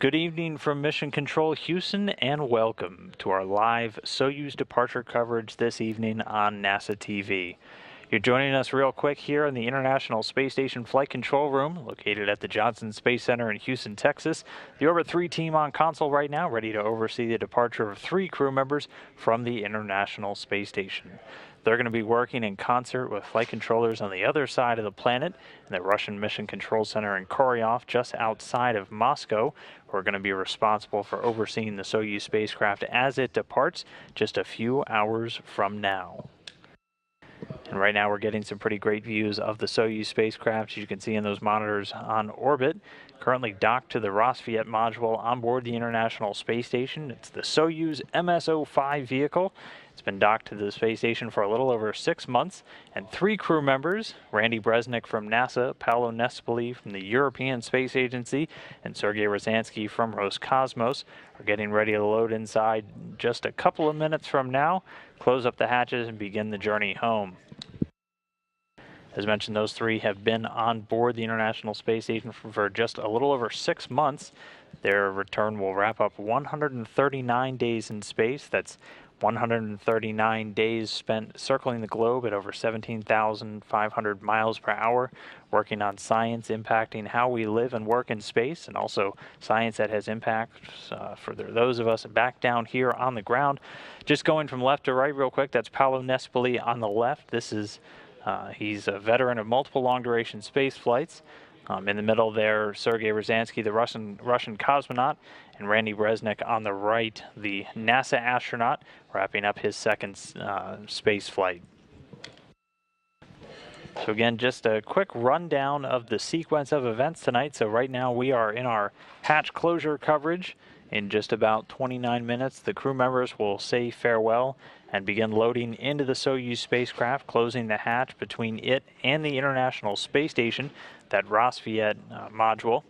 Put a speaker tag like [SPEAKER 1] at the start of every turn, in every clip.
[SPEAKER 1] Good evening from Mission Control Houston, and welcome to our live Soyuz departure coverage this evening on NASA TV. You're joining us real quick here in the International Space Station Flight Control Room, located at the Johnson Space Center in Houston, Texas. The Orbit 3 team on console right now, ready to oversee the departure of 3 crew members from the International Space Station. They're going to be working in concert with flight controllers on the other side of the planet in the Russian Mission Control Center in Koryov, just outside of Moscow. We're going to be responsible for overseeing the Soyuz spacecraft as it departs just a few hours from now. And right now we're getting some pretty great views of the Soyuz spacecraft, as you can see in those monitors on orbit. Currently docked to the Rosviet module on board the International Space Station. It's the Soyuz MS-05 vehicle. It's been docked to the space station for a little over 6 months, and 3 crew members, Randy Bresnik from NASA, Paolo Nespoli from the European Space Agency, and Sergei Ryazanskiy from Roscosmos, are getting ready to load inside just a couple of minutes from now, close up the hatches, and begin the journey home. As mentioned, those 3 have been on board the International Space Station for just a little over 6 months. Their return will wrap up 139 days in space. That's 139 days spent circling the globe at over 17,500 miles per hour, working on science impacting how we live and work in space, and also science that has impacts for those of us back down here on the ground. Just going from left to right real quick, that's Paolo Nespoli on the left. This is he's a veteran of multiple long-duration space flights. In the middle there, Sergei Ryazanskiy, the Russian cosmonaut, and Randy Bresnik on the right, the NASA astronaut, wrapping up his second space flight. So again, just a quick rundown of the sequence of events tonight. So right now we are in our hatch closure coverage. In just about 29 minutes, the crew members will say farewell and begin loading into the Soyuz spacecraft, closing the hatch between it and the International Space Station, that Rosviet module.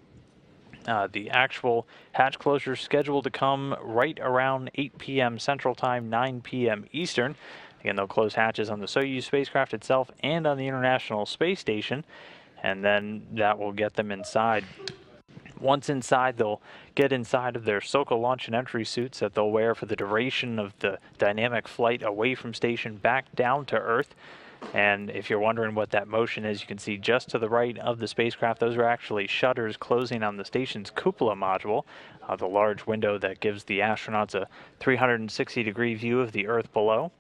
[SPEAKER 1] The actual hatch closure is scheduled to come right around 8 p.m. Central Time, 9 p.m. Eastern. Again, they'll close hatches on the Soyuz spacecraft itself and on the International Space Station, and then that will get them inside. Once inside, they'll get inside of their Soka launch and entry suits that they'll wear for the duration of the dynamic flight away from station back down to Earth. And if you're wondering what that motion is, you can see just to the right of the spacecraft, those are actually shutters closing on the station's cupola module, the large window that gives the astronauts a 360-degree view of the Earth below.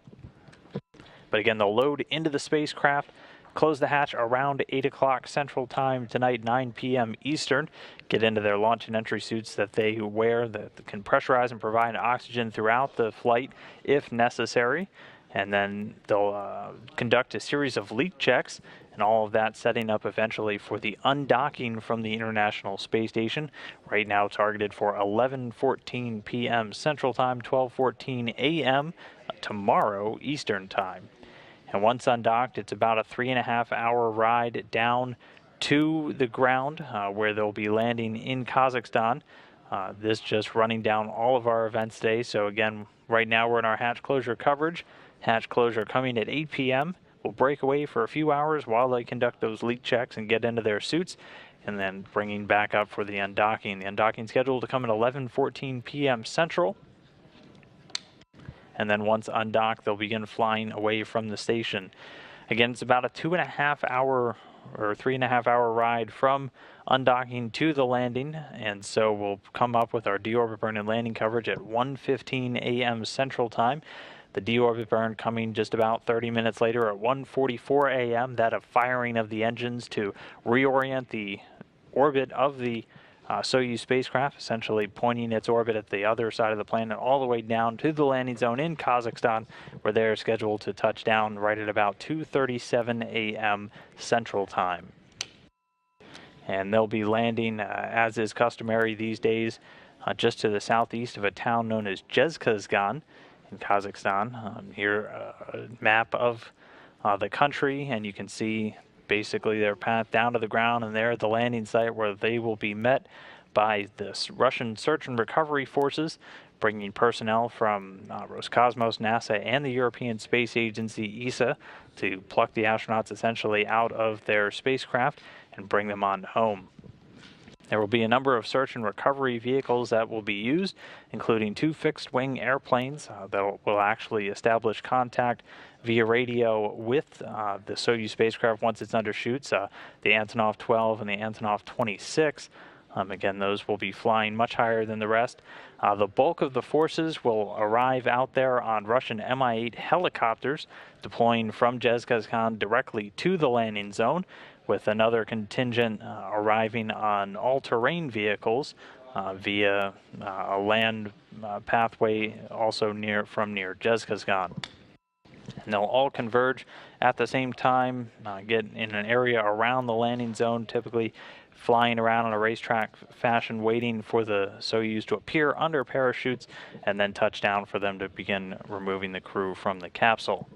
[SPEAKER 1] But again, they'll load into the spacecraft, close the hatch around 8 o'clock Central Time tonight, 9 p.m. Eastern, get into their launch and entry suits that they wear that can pressurize and provide oxygen throughout the flight if necessary. And then they'll conduct a series of leak checks, and all of that setting up eventually for the undocking from the International Space Station, right now targeted for 11:14 p.m. Central Time, 12:14 a.m. tomorrow Eastern Time. And once undocked, it's about a 3.5-hour ride down to the ground where they'll be landing in Kazakhstan. This just running down all of our events today. So again, right now we're in our hatch closure coverage. Hatch closure coming at 8 p.m. We'll break away for a few hours while they conduct those leak checks and get into their suits, and then bringing back up for the undocking. The undocking scheduled to come at 11:14 p.m. Central. And then once undocked, they'll begin flying away from the station. Again, it's about a 2.5-hour or 3.5-hour ride from undocking to the landing, and so we'll come up with our deorbit burn and landing coverage at 1:15 a.m. Central Time. The deorbit burn coming just about 30 minutes later at 1:44 a.m. That of firing of the engines to reorient the orbit of the Soyuz spacecraft, essentially pointing its orbit at the other side of the planet all the way down to the landing zone in Kazakhstan, where they're scheduled to touch down right at about 2:37 a.m. Central Time. And they'll be landing, as is customary these days, just to the southeast of a town known as Zhezkazgan in Kazakhstan. Here, a map of the country, and you can see basically their path down to the ground, and they're at the landing site where they will be met by the Russian search and recovery forces, bringing personnel from Roscosmos, NASA, and the European Space Agency, ESA, to pluck the astronauts essentially out of their spacecraft and bring them on home. There will be a number of search and recovery vehicles that will be used, including 2 fixed-wing airplanes that will actually establish contact via radio with the Soyuz spacecraft once it's undershoots, the Antonov 12 and the Antonov 26. Again, those will be flying much higher than the rest. The bulk of the forces will arrive out there on Russian Mi-8 helicopters, deploying from Zhezkazgan directly to the landing zone, with another contingent arriving on all-terrain vehicles via a land pathway also from near Zhezkazgan. And they'll all converge at the same time, get in an area around the landing zone, typically flying around on a racetrack fashion, waiting for the Soyuz to appear under parachutes and then touch down for them to begin removing the crew from the capsule.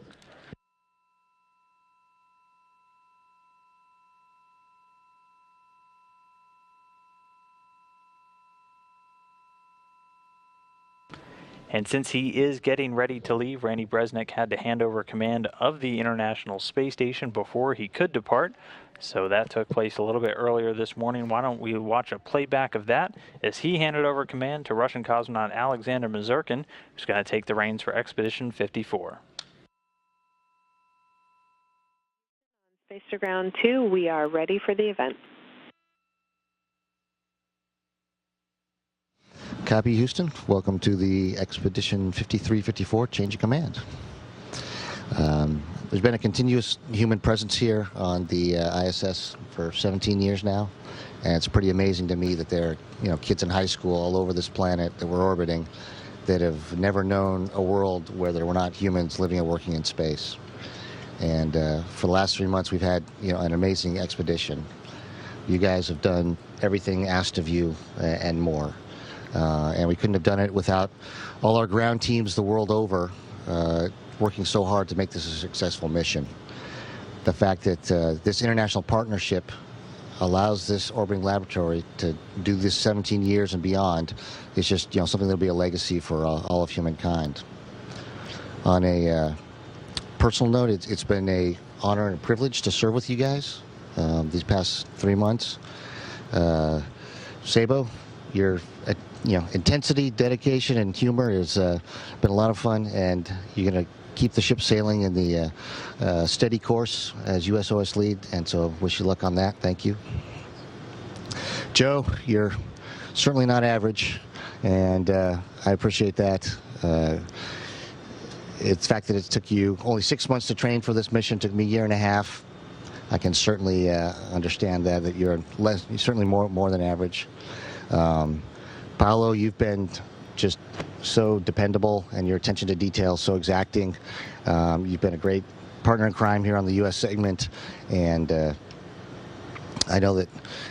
[SPEAKER 1] And since he is getting ready to leave, Randy Bresnik had to hand over command of the International Space Station before he could depart. So that took place a little bit earlier this morning. Why don't we watch a playback of that as he handed over command to Russian cosmonaut Alexander Mazurkin, who's going to take the reins for Expedition 54.
[SPEAKER 2] Space to ground 2, we are ready for the event.
[SPEAKER 3] Copy, Houston. Welcome to the Expedition 53-54 change of command. There's been a continuous human presence here on the ISS for 17 years now, and it's pretty amazing to me that there are kids in high school all over this planet that we're orbiting that have never known a world where there were not humans living and working in space. And for the last 3 months, we've had an amazing expedition. You guys have done everything asked of you and more. And we couldn't have done it without all our ground teams the world over working so hard to make this a successful mission. The fact that this international partnership allows this orbiting laboratory to do this 17 years and beyond is just something that'll be a legacy for all of humankind. On a personal note, it's been an honor and a privilege to serve with you guys these past 3 months. Sabo, your intensity, dedication, and humor has been a lot of fun, and you're going to keep the ship sailing in the steady course as USOS lead, and so wish you luck on that. Thank you. Joe, you're certainly not average, and I appreciate that. It's the fact that it took you only 6 months to train for this mission, took me a year and a half. I can certainly understand that you're certainly more than average. Paolo, you've been just so dependable, and your attention to detail so exacting. You've been a great partner in crime here on the U.S. segment, and I know that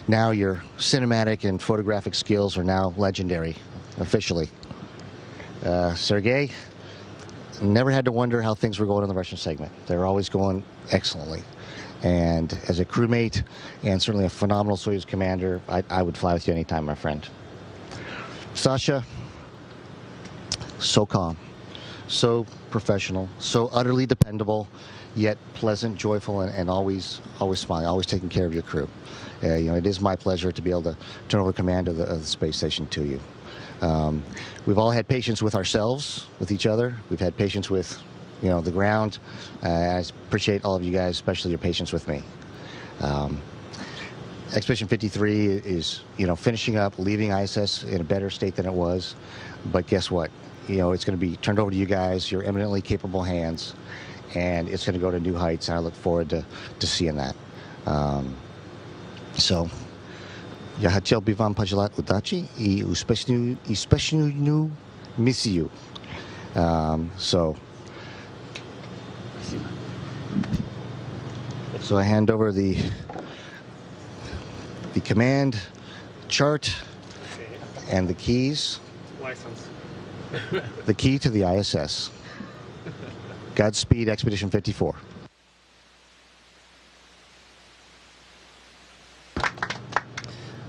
[SPEAKER 3] now your cinematic and photographic skills are now legendary, officially. Sergei, never had to wonder how things were going in the Russian segment. They're always going excellently. And as a crewmate and certainly a phenomenal Soyuz commander, I would fly with you anytime, my friend. Sasha, so calm, so professional, so utterly dependable, yet pleasant, joyful, and always smiling, always taking care of your crew. It is my pleasure to be able to turn over command of the space station to you. We've all had patience with ourselves, with each other. We've had patience with, the ground. I appreciate all of you guys, especially your patience with me. Expedition 53 is, finishing up, leaving ISS in a better state than it was. But guess what? It's going to be turned over to you guys, your eminently capable hands, and it's going to go to new heights, and I look forward to seeing that. So, я хотел бы вам пожелать удачи и успешную миссию. So I hand over the command chart and the keys.
[SPEAKER 4] License.
[SPEAKER 3] The key to the ISS. Godspeed, Expedition 54.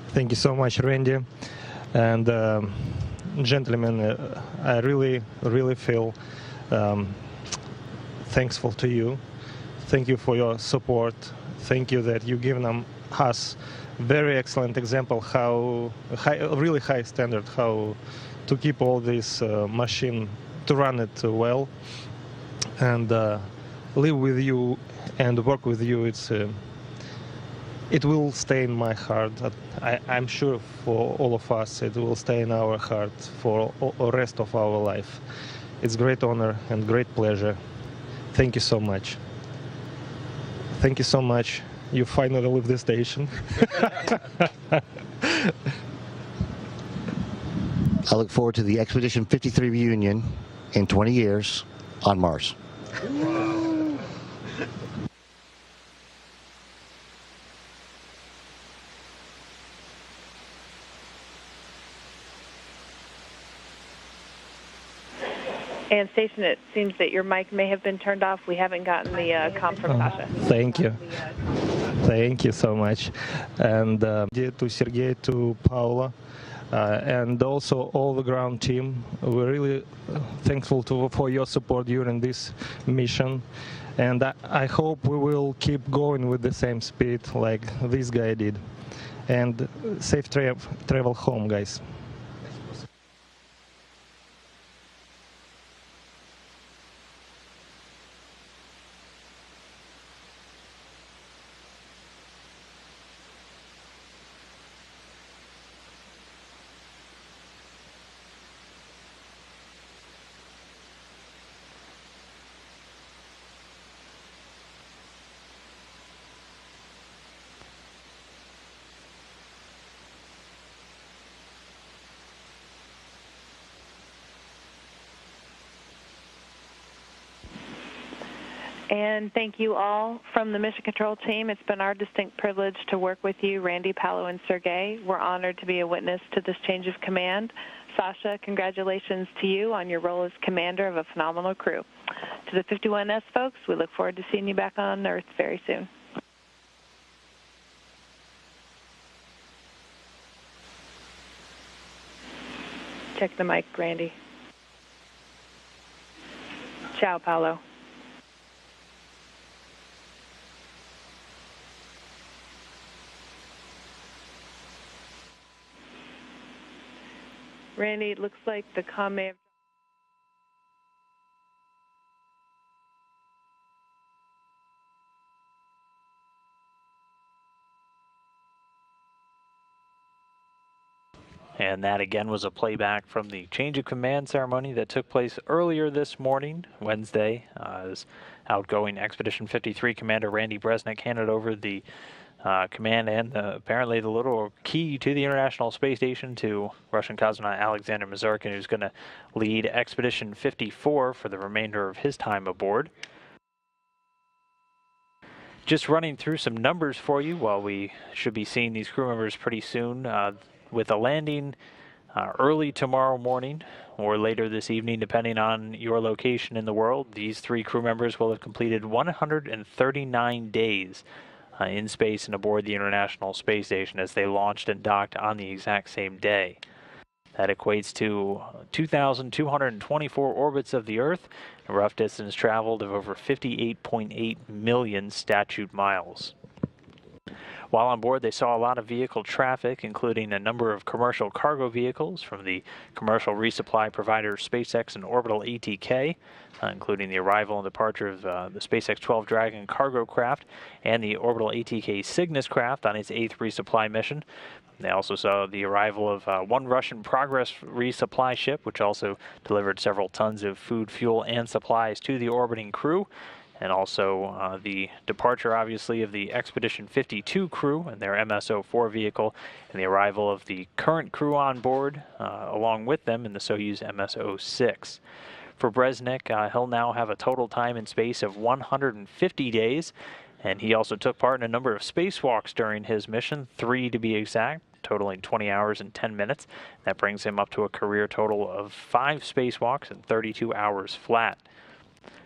[SPEAKER 4] Thank you so much, Randy. And gentlemen, I really feel thankful to you. Thank you for your support. Thank you that you've given us very excellent example how really high standard how to keep all this machine to run it well and live with you and work with you. It will stay in my heart. I'm sure for all of us it will stay in our heart for the rest of our life. It's great honor and great pleasure. Thank you so much. Thank you so much. You finally leave the station.
[SPEAKER 3] I look forward to the Expedition 53 reunion in 20 years on Mars.
[SPEAKER 2] And Station, it seems that your mic may have been turned off. We haven't gotten the comm from Sasha.
[SPEAKER 4] Thank you. Thank you so much. And to Sergey, to Paula, and also all the ground team. We're really thankful for your support during this mission. And I hope we will keep going with the same speed like this guy did. And safe travel home, guys.
[SPEAKER 2] And thank you all from the Mission Control team. It's been our distinct privilege to work with you, Randy, Paolo, and Sergey. We're honored to be a witness to this change of command. Sasha, congratulations to you on your role as commander of a phenomenal crew. To the 51S folks, we look forward to seeing you back on Earth very soon. Check the mic, Randy. Ciao, Paolo. Randy, it looks like the comm may have...
[SPEAKER 1] And that again was a playback from the change of command ceremony that took place earlier this morning, Wednesday, as outgoing Expedition 53 Commander Randy Bresnik handed over the command and apparently the little key to the International Space Station to Russian cosmonaut Alexander Mazurkin, who's going to lead Expedition 54 for the remainder of his time aboard. Just running through some numbers for you while we should be seeing these crew members pretty soon. With a landing early tomorrow morning or later this evening, depending on your location in the world, these three crew members will have completed 139 days in space and aboard the International Space Station as they launched and docked on the exact same day. That equates to 2,224 orbits of the Earth, a rough distance traveled of over 58.8 million statute miles. While on board, they saw a lot of vehicle traffic, including a number of commercial cargo vehicles from the commercial resupply provider SpaceX and Orbital ATK, including the arrival and departure of the SpaceX 12 Dragon cargo craft and the Orbital ATK Cygnus craft on its 8th resupply mission. They also saw the arrival of one Russian Progress resupply ship, which also delivered several tons of food, fuel, and supplies to the orbiting crew. And also the departure, obviously, of the Expedition 52 crew and their MS-04 vehicle, and the arrival of the current crew on board, along with them in the Soyuz MS-06. For Bresnik, he'll now have a total time in space of 150 days, and he also took part in a number of spacewalks during his mission, 3 to be exact, totaling 20 hours and 10 minutes. That brings him up to a career total of 5 spacewalks and 32 hours flat.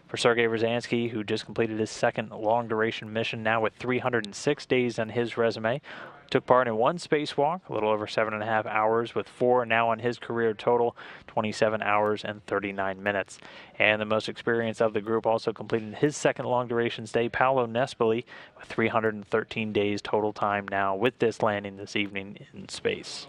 [SPEAKER 1] For Sergei Rosansky, who just completed his second long-duration mission, now with 306 days on his resume. Took part in one spacewalk, a little over 7.5 hours, with 4 now on his career total, 27 hours and 39 minutes. And the most experienced of the group also completed his second long-duration stay, Paolo Nespoli, with 313 days total time now with this landing this evening in space.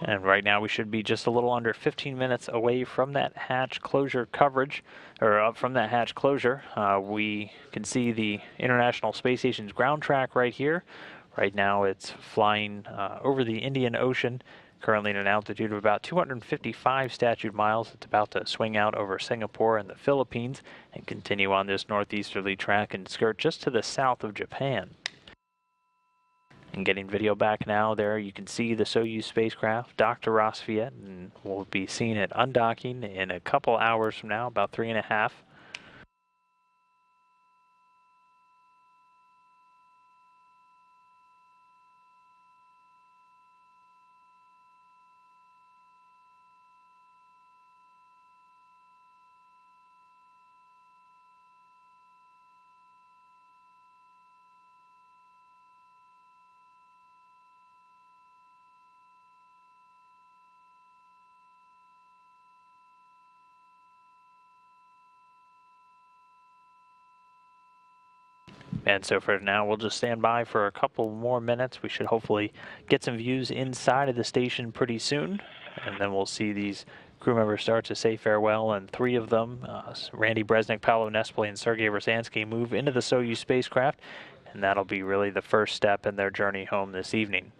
[SPEAKER 1] And right now we should be just a little under 15 minutes away from that hatch closure coverage, or from that hatch closure. We can see the International Space Station's ground track right here. Right now it's flying over the Indian Ocean, currently at an altitude of about 255 statute miles. It's about to swing out over Singapore and the Philippines and continue on this northeasterly track and skirt just to the south of Japan. And getting video back now there, you can see the Soyuz spacecraft docked to Rosviet, and we'll be seeing it undocking in a couple hours from now, about 3.5. And so for now, we'll just stand by for a couple more minutes. We should hopefully get some views inside of the station pretty soon. And then we'll see these crew members start to say farewell. And 3 of them, Randy Bresnik, Paolo Nespoli, and Sergei Rosansky, move into the Soyuz spacecraft. And that'll be really the first step in their journey home this evening.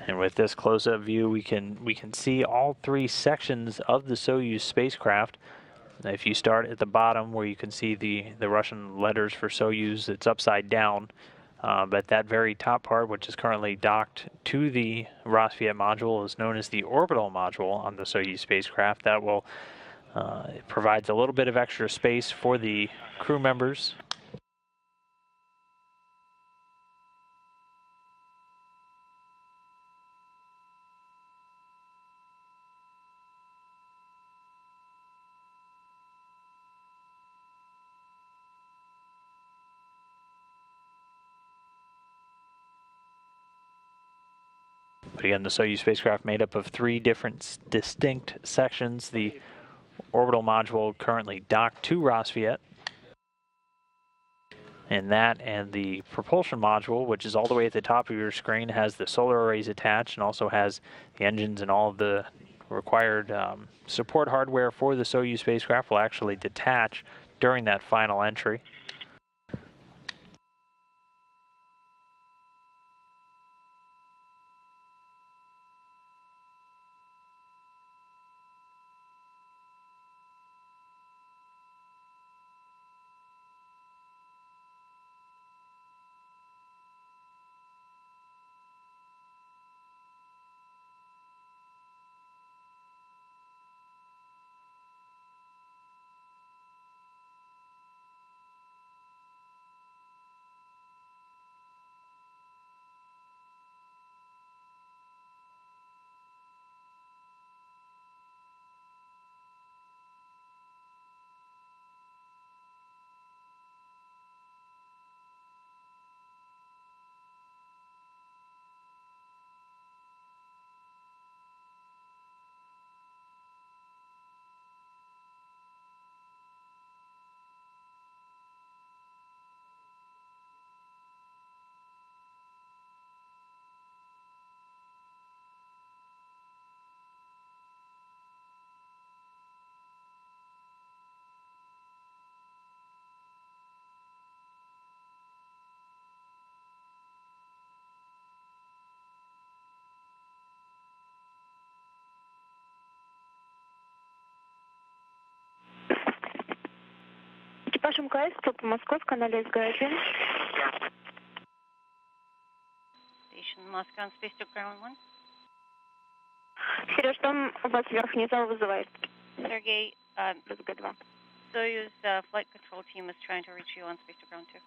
[SPEAKER 1] And with this close-up view, we can see all 3 sections of the Soyuz spacecraft. If you start at the bottom where you can see the Russian letters for Soyuz, it's upside down. But that very top part, which is currently docked to the Rosviet module, is known as the orbital module on the Soyuz spacecraft. That will it provides a little bit of extra space for the crew members. But again, the Soyuz spacecraft made up of 3 different distinct sections. The orbital module currently docked to Rosviet. And that and the propulsion module, which is all the way at the top of your screen, has the solar arrays attached and also has the engines and all of the required support hardware for the Soyuz spacecraft will actually detach during that final entry.
[SPEAKER 5] МКС, группа Московская, на СГ-1.
[SPEAKER 6] Station Moscow and Space to Ground 1.
[SPEAKER 5] Сереж, там у вас верхний зал вызывает.
[SPEAKER 6] Sergey,
[SPEAKER 5] СГ-2.
[SPEAKER 6] Soyuz flight control team is trying to reach you on Space to Ground 2.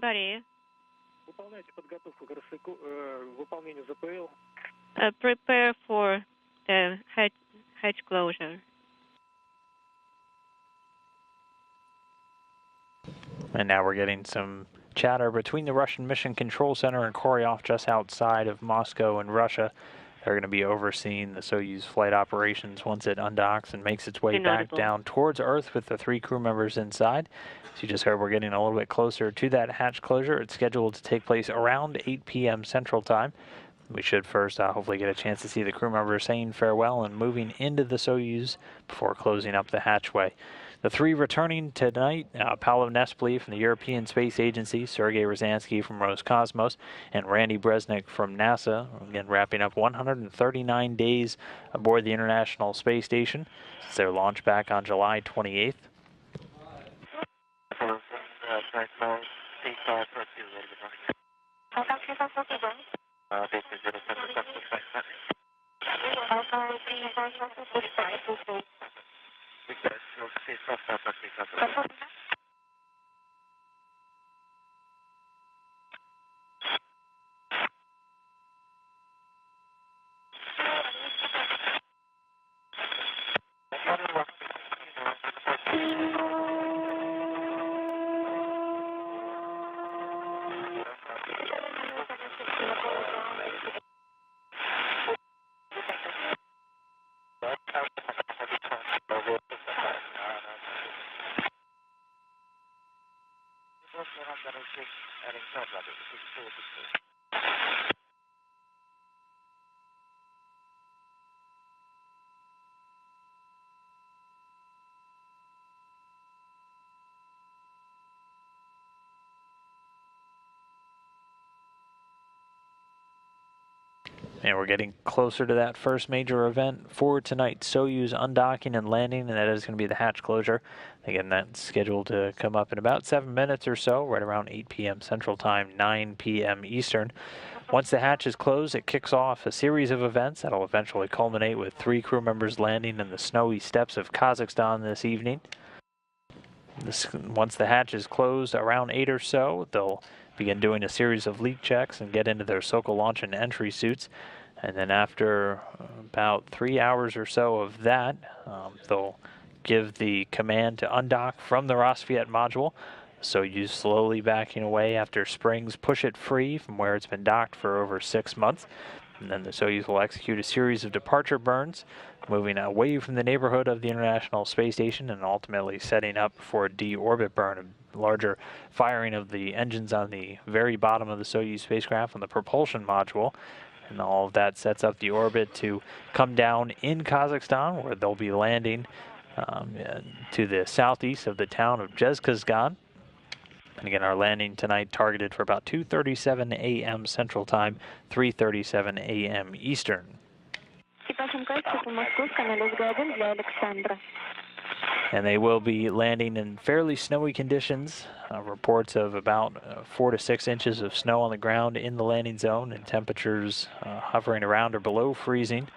[SPEAKER 7] Борей.
[SPEAKER 8] Выполняйте подготовку к выполнению ЗПЛ.
[SPEAKER 7] Prepare for the hatch closure.
[SPEAKER 1] And now we're getting some chatter between the Russian Mission Control Center and Koryov just outside of Moscow in Russia. They're going to be overseeing the Soyuz flight operations once it undocks and makes its way back down towards Earth with the 3 crew members inside. So you just heard we're getting a little bit closer to that hatch closure. It's scheduled to take place around 8 p.m. Central Time. We should first hopefully get a chance to see the crew members saying farewell and moving into the Soyuz before closing up the hatchway. The 3 returning tonight, Paolo Nespoli from the European Space Agency, Sergei Ryazanskiy from Roscosmos, and Randy Bresnik from NASA, again wrapping up 139 days aboard the International Space Station since their launch back on July 28th. And we're getting closer to that first major event for tonight. Soyuz undocking and landing, and that is going to be the hatch closure. Again, that's scheduled to come up in about 7 minutes or so, right around 8 p.m. Central Time, 9 p.m. Eastern. Once the hatch is closed, it kicks off a series of events that'll eventually culminate with 3 crew members landing in the snowy steppes of Kazakhstan this evening. Once the hatch is closed around 8 or so, they'll begin doing a series of leak checks and get into their Sokol launch and entry suits. And then after about 3 hours or so of that, they'll give the command to undock from the Rosviet module. Soyuz slowly backing away after springs push it free from where it's been docked for over 6 months. And then the Soyuz will execute a series of departure burns, moving away from the neighborhood of the International Space Station and ultimately setting up for a deorbit burn, a larger firing of the engines on the very bottom of the Soyuz spacecraft on the propulsion module. And all of that sets up the orbit to come down in Kazakhstan, where they'll be landing to the southeast of the town of Zhezkazgan. And again, our landing tonight targeted for about 2:37 a.m. Central Time, 3:37 a.m. Eastern. And they will be landing in fairly snowy conditions. Reports of about 4 to 6 inches of snow on the ground in the landing zone, and temperatures hovering around or below freezing.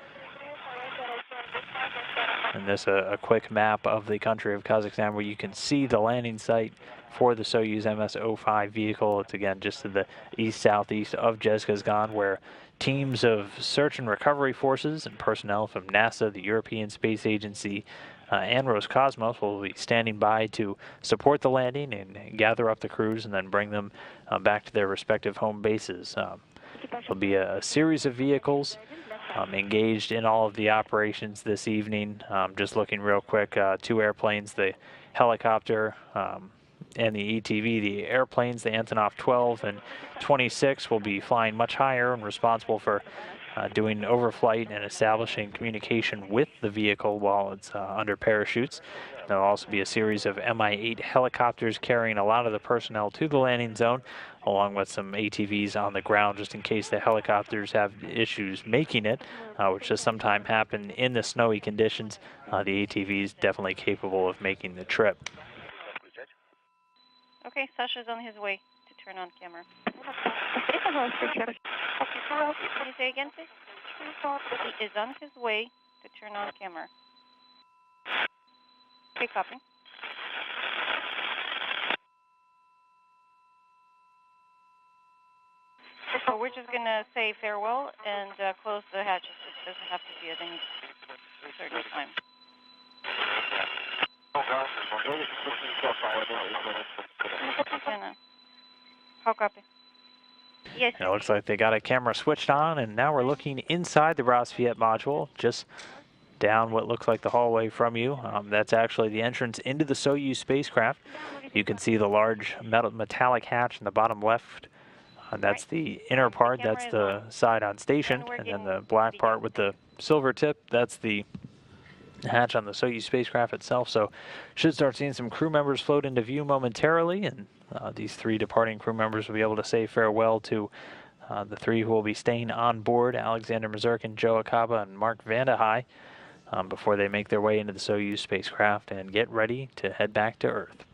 [SPEAKER 1] And this a quick map of the country of Kazakhstan where you can see the landing site for the Soyuz MS-05 vehicle. It's again just to the east-southeast of Zhezkazgan, where teams of search and recovery forces and personnel from NASA, the European Space Agency, and Roscosmos will be standing by to support the landing and gather up the crews and then bring them back to their respective home bases. There'll be a series of vehicles engaged in all of the operations this evening. Just looking real quick, 2 airplanes, the helicopter and the ETV. The airplanes, the Antonov 12 and 26, will be flying much higher and responsible for doing overflight and establishing communication with the vehicle while it's under parachutes. There'll also be a series of Mi-8 helicopters carrying a lot of the personnel to the landing zone, along with some ATVs on the ground just in case the helicopters have issues making it, which does sometimes happen in the snowy conditions. The ATV is definitely capable of making the trip.
[SPEAKER 6] Okay, Sasha's on his way to turn on camera. Can you say again, please? He is on his way to turn on camera. Okay, copy. So we're just going to say farewell and close the hatches. It doesn't have to be at any certain time. How copy? Yes.
[SPEAKER 1] It looks like they got a camera switched on, and now we're looking inside the Rassvet module, just down what looks like the hallway from you. That's actually the entrance into the Soyuz spacecraft. You can see the large metallic hatch in the bottom left. That's the inner part, that's the side on station, and then the black part with the silver tip, that's the hatch on the Soyuz spacecraft itself. So should start seeing some crew members float into view momentarily, and these 3 departing crew members will be able to say farewell to the 3 who will be staying on board, Alexander Mazurkin, Joe Akaba, and Mark Vandehei, before they make their way into the Soyuz spacecraft and get ready to head back to Earth.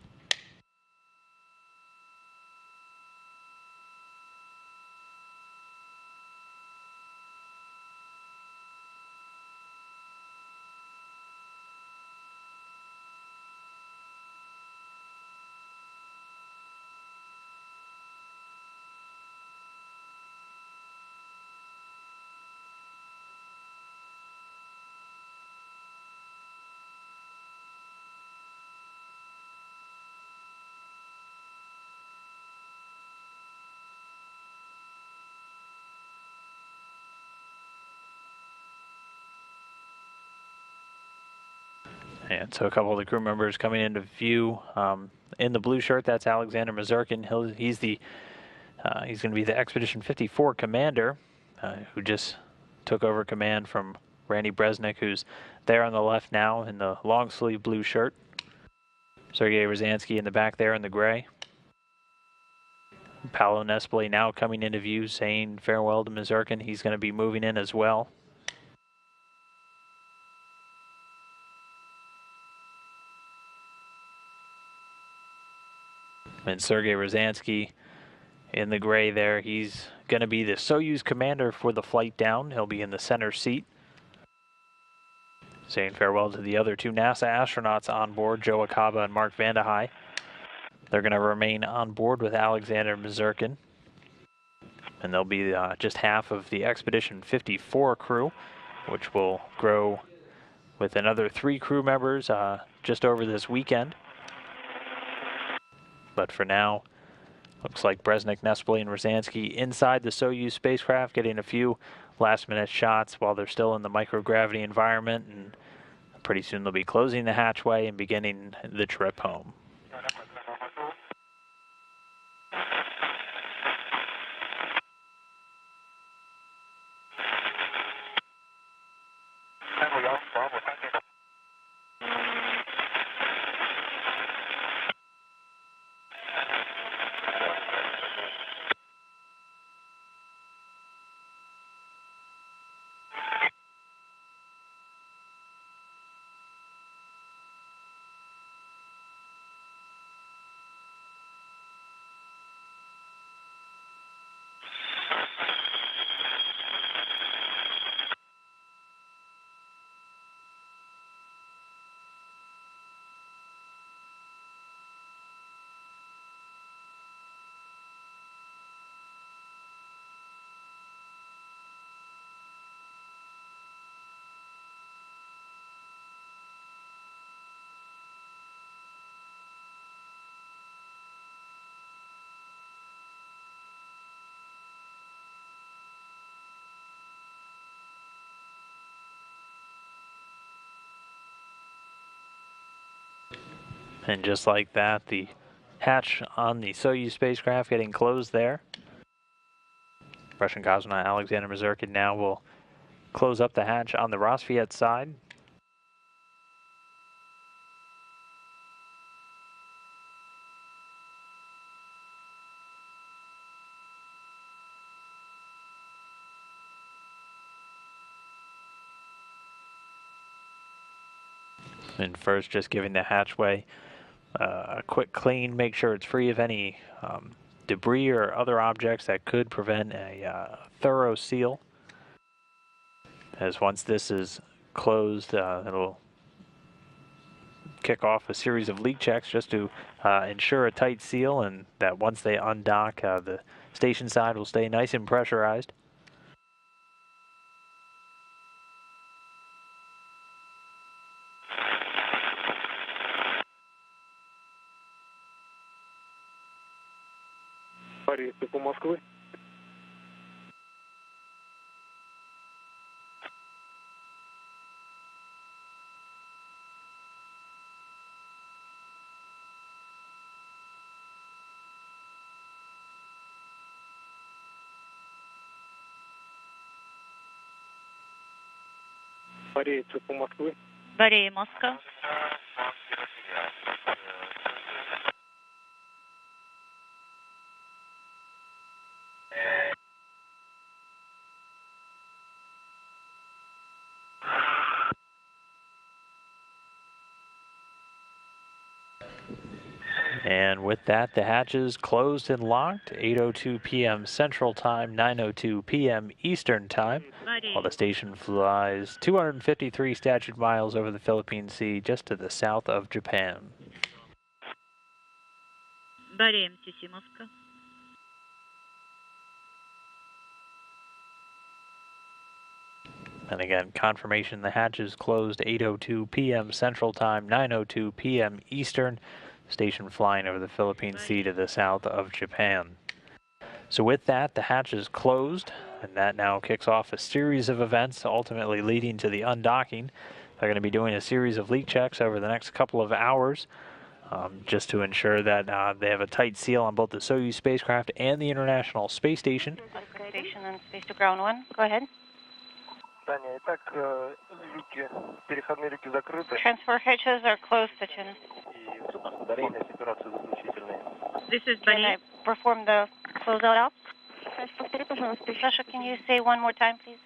[SPEAKER 1] And so a couple of the crew members coming into view in the blue shirt, that's Alexander Mazurkin. He's going to be the Expedition 54 commander who just took over command from Randy Bresnik, who's there on the left now in the long sleeve blue shirt. Sergei Rosansky in the back there in the gray. Paolo Nespoli now coming into view saying farewell to Mazurkin. He's going to be moving in as well. And Sergei Rosansky in the gray there, he's going to be the Soyuz commander for the flight down. He'll be in the center seat. Saying farewell to the other 2 NASA astronauts on board, Joe Akaba and Mark Vandehei. They're going to remain on board with Alexander Mazurkin. And they'll be just half of the Expedition 54 crew, which will grow with another 3 crew members just over this weekend. But for now, looks like Bresnik, Nespoli, and Rosansky inside the Soyuz spacecraft, getting a few last-minute shots while they're still in the microgravity environment, and pretty soon they'll be closing the hatchway and beginning the trip home. And just like that, the hatch on the Soyuz spacecraft getting closed there. Russian cosmonaut Alexander Mazurkin now will close up the hatch on the Rosviet side. And first, just giving the hatchway a quick clean, make sure it's free of any debris or other objects that could prevent a thorough seal. As once this is closed, it'll kick off a series of leak checks just to ensure a tight seal, and that once they undock, the station side will stay nice and pressurized.
[SPEAKER 8] Приветствую по Москвы. Приветствую по Москвы.
[SPEAKER 7] Борей, Moscow.
[SPEAKER 1] And with that, the hatches closed and locked, 8:02 p.m. Central Time, 9:02 p.m. Eastern Time, while the station flies 253 statute miles over the Philippine Sea, just to the south of Japan.
[SPEAKER 7] Борей, MCC, Moscow.
[SPEAKER 1] And again, confirmation the hatches closed 8:02 p.m. Central Time, 9:02 p.m. Eastern. Station flying over the Philippine Sea to the south of Japan. So with that, the hatch is closed, and that now kicks off a series of events, ultimately leading to the undocking. They're going to be doing a series of leak checks over the next couple of hours, just to ensure that they have a tight seal on both the Soyuz spacecraft and the International Space Station.
[SPEAKER 6] Station and space to ground 1. Go ahead. Transfer hatches are closed, Tatiana.
[SPEAKER 7] This is
[SPEAKER 6] Can
[SPEAKER 7] Борей.
[SPEAKER 6] I perform the closeout op? Sasha, can you say one more time, please?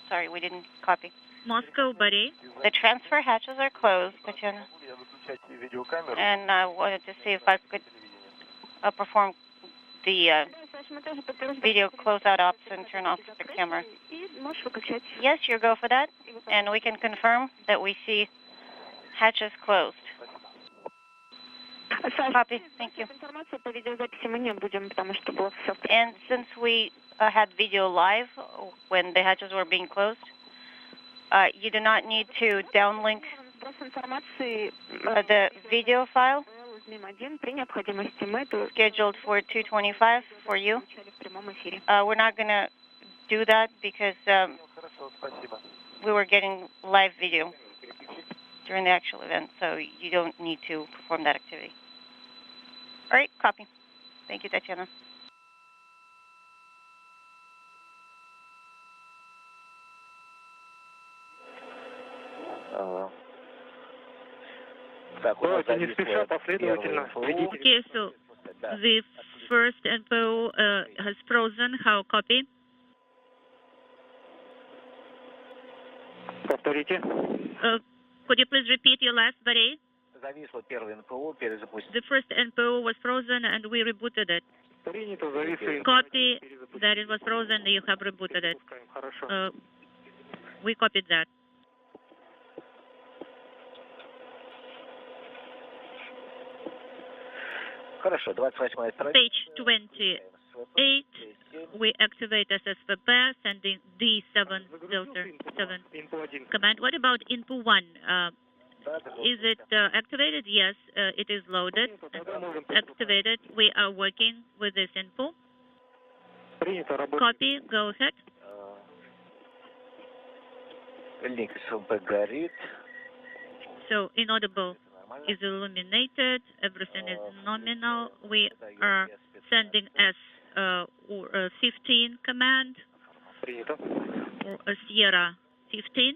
[SPEAKER 6] Sorry, we didn't copy.
[SPEAKER 7] Moscow, Борей.
[SPEAKER 6] The transfer hatches are closed, Tatiana. And I wanted to see if I could perform the video closeout ops and turn off the camera. Yes, you go for that. And we can confirm that we see hatches closed. Copy. Thank you. And since we had video live when the hatches were being closed, you do not need to downlink the video file scheduled for 2:25 for you. We're not going to do that because we were getting live video during the actual event, so you don't need to perform that activity. All right, copy. Thank you, Tatiana.
[SPEAKER 8] Давайте не спеша, последовательно.
[SPEAKER 7] Okay, so the first NPO has frozen. How copy?
[SPEAKER 8] Повторите.
[SPEAKER 7] Could you please repeat your last, Борей? The first NPO was frozen and we rebooted it.
[SPEAKER 8] Принято, зависло.
[SPEAKER 7] Copy that it was frozen, you have rebooted it.
[SPEAKER 8] Хорошо.
[SPEAKER 7] We copied that. Page 28, we activate SSVP, sending D7 filter 7 command. What about input 1? Is it activated? Yes, it is loaded. Activated. We are working with this info. Copy. Go ahead. So inaudible is illuminated. Everything is nominal. We are sending S-15 command or Sierra 15.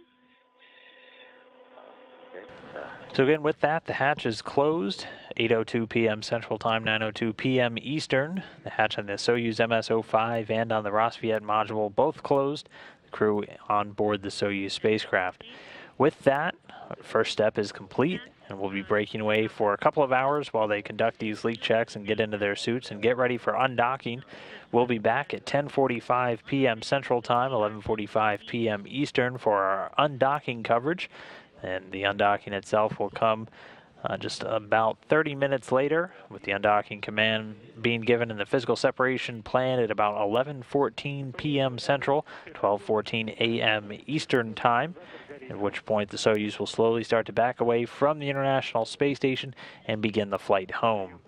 [SPEAKER 1] So again, with that, the hatch is closed. 8:02 p.m. Central Time, 9:02 p.m. Eastern. The hatch on the Soyuz MS-05 and on the Rossviet module both closed. The crew on board the Soyuz spacecraft. With that, first step is complete, and we'll be breaking away for a couple of hours while they conduct these leak checks and get into their suits and get ready for undocking. We'll be back at 10:45 p.m. Central Time, 11:45 p.m. Eastern for our undocking coverage. And the undocking itself will come just about 30 minutes later, with the undocking command being given and the physical separation planned at about 11:14 p.m. Central, 12:14 a.m. Eastern Time, at which point the Soyuz will slowly start to back away from the International Space Station and begin the flight home.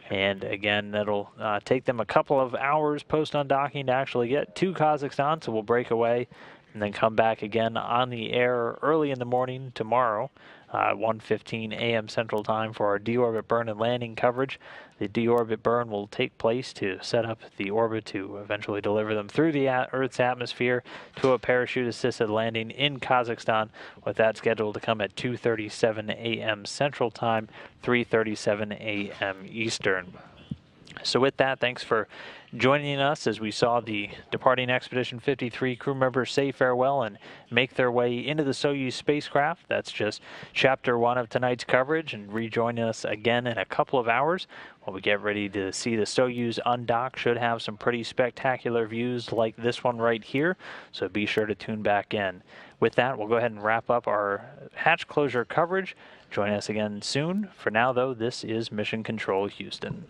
[SPEAKER 1] And again, that'll take them a couple of hours post-undocking to actually get to Kazakhstan, so we'll break away and then come back again on the air early in the morning tomorrow, 1:15 a.m. Central Time for our deorbit burn and landing coverage. The deorbit burn will take place to set up the orbit to eventually deliver them through the Earth's atmosphere to a parachute-assisted landing in Kazakhstan, with that scheduled to come at 2:37 a.m. Central Time, 3:37 a.m. Eastern. So with that, thanks for joining us as we saw the departing Expedition 53 crew members say farewell and make their way into the Soyuz spacecraft. That's just Chapter 1 of tonight's coverage, and rejoin us again in a couple of hours while we get ready to see the Soyuz undock. Should have some pretty spectacular views like this one right here, so be sure to tune back in. With that, we'll go ahead and wrap up our hatch closure coverage. Join us again soon. For now, though, this is Mission Control Houston.